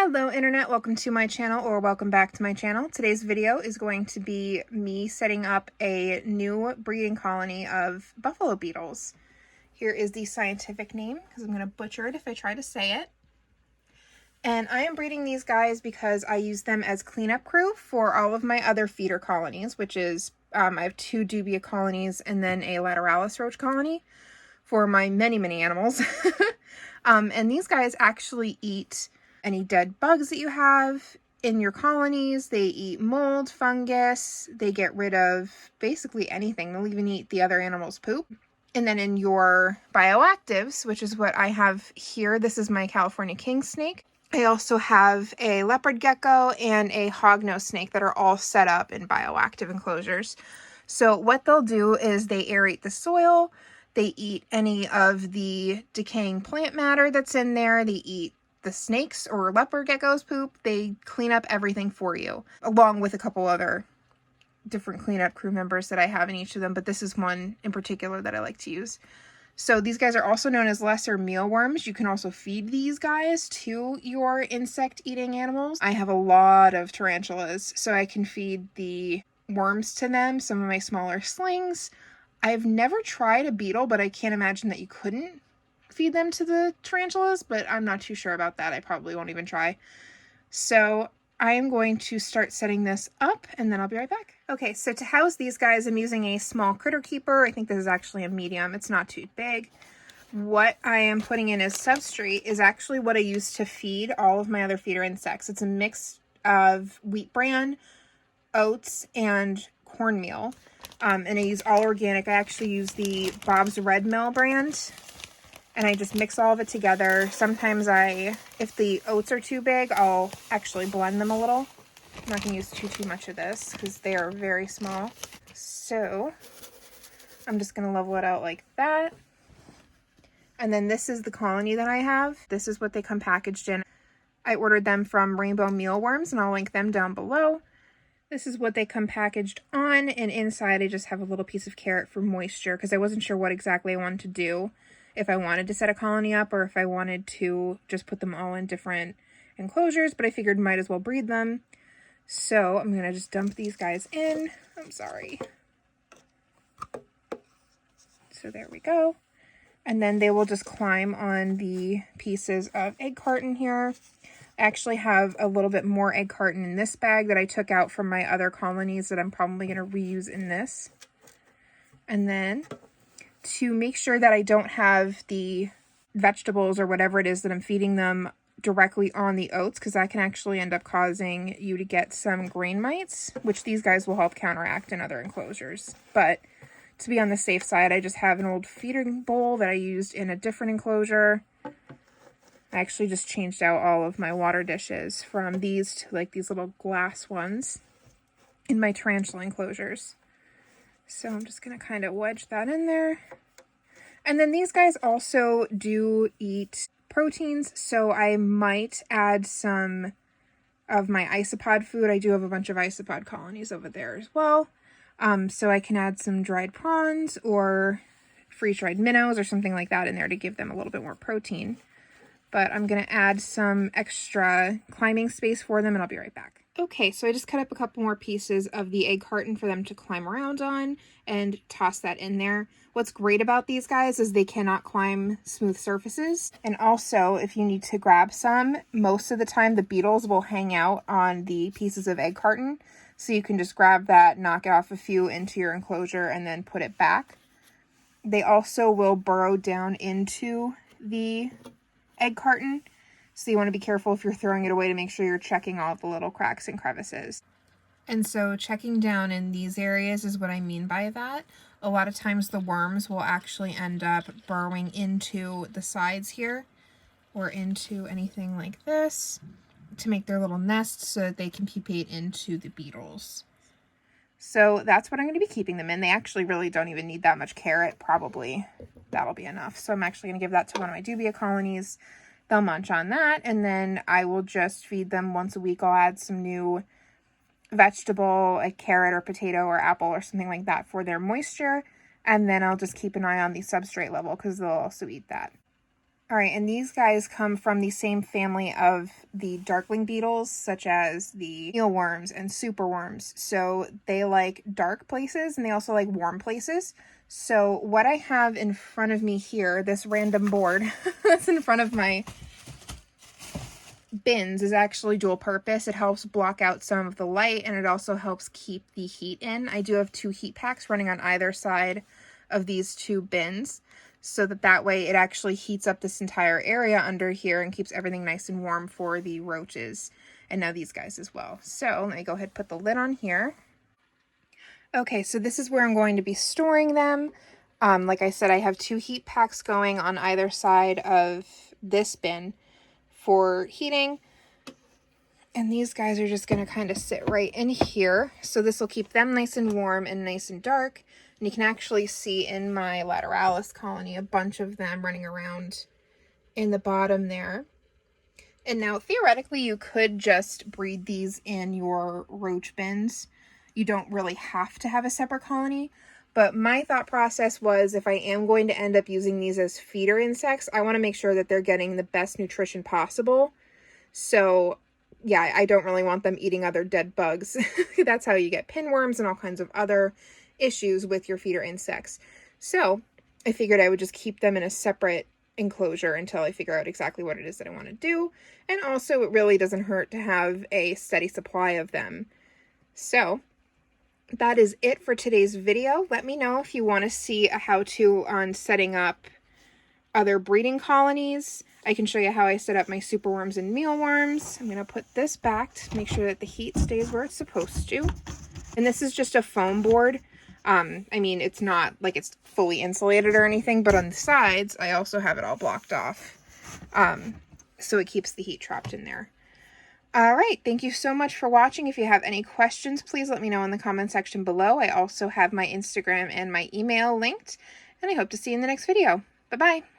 Hello Internet, welcome to my channel or welcome back to my channel. Today's video is going to be me setting up a new breeding colony of Buffalo Beetles. Here is the scientific name because I'm going to butcher it if I try to say it. And I am breeding these guys because I use them as cleanup crew for all of my other feeder colonies, which is I have 2 dubia colonies and then a lateralis roach colony for my many animals. And these guys actually eat any dead bugs that you have in your colonies. They eat mold, fungus, they get rid of basically anything. They'll even eat the other animals' poop. And then in your bioactives, which is what I have here, this is my California king snake. I also have a leopard gecko and a hognose snake that are all set up in bioactive enclosures. So what they'll do is they aerate the soil, they eat any of the decaying plant matter that's in there, they eat the snakes or leopard geckos poop, they clean up everything for you, along with a couple other different cleanup crew members that I have in each of them, but this is one in particular that I like to use. So these guys are also known as lesser mealworms. You can also feed these guys to your insect-eating animals. I have a lot of tarantulas, so I can feed the worms to them, some of my smaller slings. I've never tried a beetle, but I can't imagine that you couldn't feed them to the tarantulas, but I'm not too sure about that. I probably won't even try. So I am going to start setting this up and then I'll be right back. Okay, so to house these guys, I'm using a small critter keeper. I think this is actually a medium. It's not too big. What I am putting in as substrate is actually what I use to feed all of my other feeder insects. It's a mix of wheat bran, oats, and cornmeal. And I use all organic. I actually use the Bob's Red Mill brand. And I just mix all of it together. Sometimes if the oats are too big, I'll actually blend them a little. I'm not going to use too much of this because they are very small. So I'm just going to level it out like that. And then this is the colony that I have. This is what they come packaged in. I ordered them from Rainbow Mealworms and I'll link them down below. This is what they come packaged on, and inside I just have a little piece of carrot for moisture because I wasn't sure what exactly I wanted to do. If I wanted to set a colony up or if I wanted to just put them all in different enclosures, but I figured might as well breed them. So I'm going to just dump these guys in. I'm sorry. So there we go. And then they will just climb on the pieces of egg carton here. I actually have a little bit more egg carton in this bag that I took out from my other colonies that I'm probably going to reuse in this. And then to make sure that I don't have the vegetables or whatever it is that I'm feeding them directly on the oats, because that can actually end up causing you to get some grain mites, which these guys will help counteract in other enclosures. But to be on the safe side, I just have an old feeding bowl that I used in a different enclosure. I actually just changed out all of my water dishes from these to like these little glass ones in my tarantula enclosures. So I'm just going to kind of wedge that in there. And then these guys also do eat proteins, so I might add some of my isopod food. I do have a bunch of isopod colonies over there as well. So I can add some dried prawns or freeze-dried minnows or something like that in there to give them a little bit more protein. But I'm going to add some extra climbing space for them and I'll be right back. Okay, so I just cut up a couple more pieces of the egg carton for them to climb around on and toss that in there. What's great about these guys is they cannot climb smooth surfaces. And also, if you need to grab some, most of the time the beetles will hang out on the pieces of egg carton. So you can just grab that, knock off a few into your enclosure, and then put it back. They also will burrow down into the egg carton. So you want to be careful if you're throwing it away to make sure you're checking all the little cracks and crevices. And so checking down in these areas is what I mean by that. A lot of times the worms will actually end up burrowing into the sides here or into anything like this to make their little nests so that they can pupate into the beetles. So that's what I'm going to be keeping them in. They actually really don't even need that much carrot. Probably that'll be enough. So I'm actually going to give that to one of my dubia colonies. They'll munch on that, and then I will just feed them once a week. I'll add some new vegetable, a carrot or potato or apple or something like that for their moisture, and then I'll just keep an eye on the substrate level because they'll also eat that. All right, and these guys come from the same family of the darkling beetles, such as the mealworms and superworms. So they like dark places and they also like warm places. So what I have in front of me here, this random board that's in front of my bins, is actually dual purpose. It helps block out some of the light and it also helps keep the heat in. I do have 2 heat packs running on either side of these 2 bins, so that way it actually heats up this entire area under here and keeps everything nice and warm for the roaches and now these guys as well. So let me go ahead and put the lid on here. Okay, so this is where I'm going to be storing them. Like I said, I have 2 heat packs going on either side of this bin for heating. And these guys are just going to kind of sit right in here. So this will keep them nice and warm and nice and dark. And you can actually see in my lateralis colony a bunch of them running around in the bottom there. And now theoretically you could just breed these in your roach bins. You don't really have to have a separate colony. But my thought process was, if I am going to end up using these as feeder insects, I want to make sure that they're getting the best nutrition possible. So yeah, I don't really want them eating other dead bugs. That's how you get pinworms and all kinds of other issues with your feeder insects. So I figured I would just keep them in a separate enclosure until I figure out exactly what it is that I want to do. And also it really doesn't hurt to have a steady supply of them. So that is it for today's video. Let me know if you want to see a how-to on setting up other breeding colonies. I can show you how I set up my superworms and mealworms. I'm going to put this back to make sure that the heat stays where it's supposed to. And this is just a foam board. I mean, it's not like it's fully insulated or anything, but on the sides, I also have it all blocked off. So it keeps the heat trapped in there. All right, thank you so much for watching. If you have any questions, please let me know in the comment section below. I also have my Instagram and my email linked, and I hope to see you in the next video. Bye-bye.